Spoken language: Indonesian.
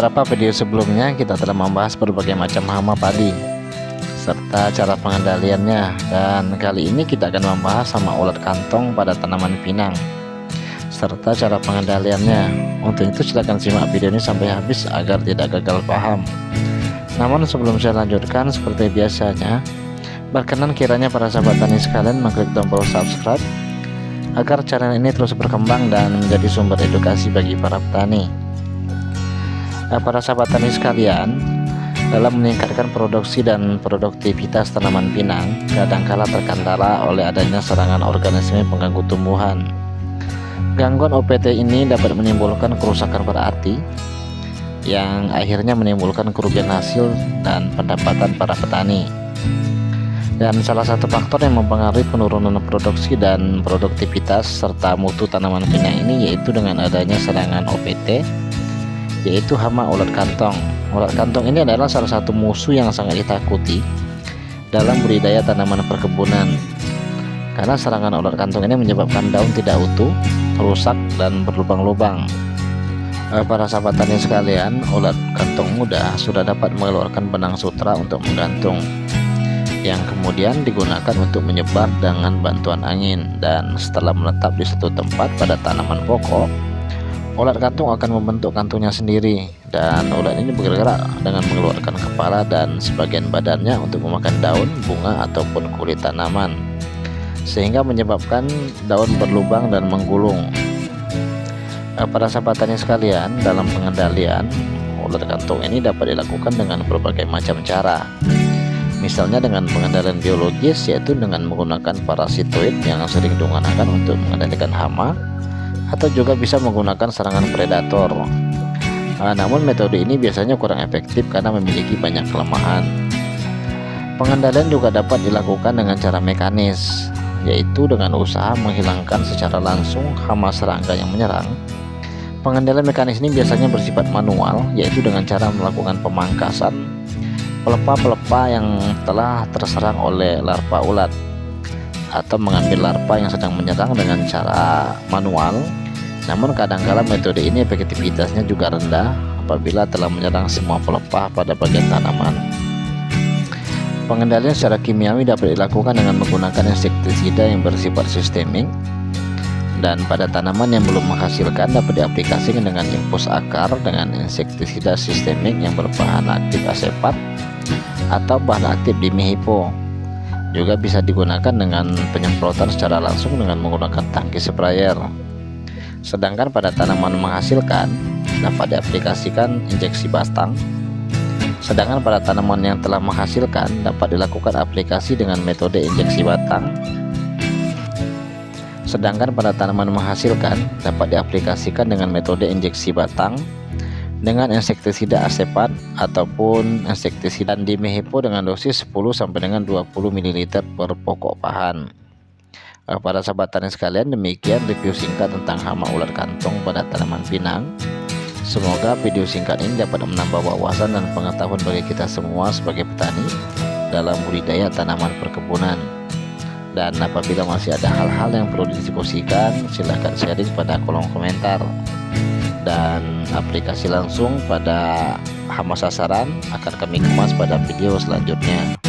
beberapa video sebelumnya kita telah membahas berbagai macam hama padi serta cara pengendaliannya, dan kali ini kita akan membahas hama ulat kantong pada tanaman pinang serta cara pengendaliannya. Untuk itu silakan simak video ini sampai habis agar tidak gagal paham. Namun sebelum saya lanjutkan, seperti biasanya berkenan kiranya para sahabat tani sekalian mengklik tombol subscribe agar channel ini terus berkembang dan menjadi sumber edukasi bagi para petani. Para sahabat tani sekalian, dalam meningkatkan produksi dan produktivitas tanaman pinang kadangkala terkendala oleh adanya serangan organisme pengganggu tumbuhan. Gangguan OPT ini dapat menimbulkan kerusakan berarti yang akhirnya menimbulkan kerugian hasil dan pendapatan para petani. Dan salah satu faktor yang mempengaruhi penurunan produksi dan produktivitas serta mutu tanaman pinang ini yaitu dengan adanya serangan OPT, yaitu hama ulat kantong. Ulat kantong ini adalah salah satu musuh yang sangat ditakuti dalam budidaya tanaman perkebunan, karena serangan ulat kantong ini menyebabkan daun tidak utuh, rusak, dan berlubang-lubang. Para sahabat tani sekalian, ulat kantong muda sudah dapat mengeluarkan benang sutra untuk menggantung, yang kemudian digunakan untuk menyebar dengan bantuan angin, dan setelah menetap di satu tempat pada tanaman pokok, ulat kantung akan membentuk kantungnya sendiri, dan ulat ini bergerak dengan mengeluarkan kepala dan sebagian badannya untuk memakan daun, bunga, ataupun kulit tanaman, sehingga menyebabkan daun berlubang dan menggulung. Para sahabat tani sekalian, dalam pengendalian ulat kantung ini dapat dilakukan dengan berbagai macam cara. Misalnya dengan pengendalian biologis, yaitu dengan menggunakan parasitoid yang sering digunakan untuk mengendalikan hama, atau juga bisa menggunakan serangan predator. Namun metode ini biasanya kurang efektif karena memiliki banyak kelemahan. Pengendalian juga dapat dilakukan dengan cara mekanis, yaitu dengan usaha menghilangkan secara langsung hama serangga yang menyerang. Pengendalian mekanis ini biasanya bersifat manual, yaitu dengan cara melakukan pemangkasan pelepah-pelepah yang telah terserang oleh larva ulat, atau mengambil larva yang sedang menyerang dengan cara manual. Namun kadangkala metode ini efektivitasnya juga rendah apabila telah menyerang semua pelepah pada bagian tanaman. Pengendalian secara kimiawi dapat dilakukan dengan menggunakan insektisida yang bersifat sistemik, dan pada tanaman yang belum menghasilkan dapat diaplikasikan dengan infus akar dengan insektisida sistemik yang berbahan aktif asepat atau bahan aktif dimehipo. Juga bisa digunakan dengan penyemprotan secara langsung dengan menggunakan tangki sprayer. Sedangkan pada tanaman menghasilkan dapat diaplikasikan injeksi batang. Sedangkan pada tanaman yang telah menghasilkan dapat dilakukan aplikasi dengan metode injeksi batang. Sedangkan pada tanaman menghasilkan dapat diaplikasikan dengan metode injeksi batang dengan insektisida asepat ataupun insektisida dimehipo dengan dosis 10 sampai dengan 20 ml per pokok bahan. Para sahabat tani sekalian, demikian review singkat tentang hama ulat kantong pada tanaman pinang. Semoga video singkat ini dapat menambah wawasan dan pengetahuan bagi kita semua sebagai petani dalam budidaya tanaman perkebunan. Dan apabila masih ada hal-hal yang perlu didiskusikan, silahkan sharing pada kolom komentar. Dan aplikasi langsung pada hama sasaran akan kami kemas pada video selanjutnya.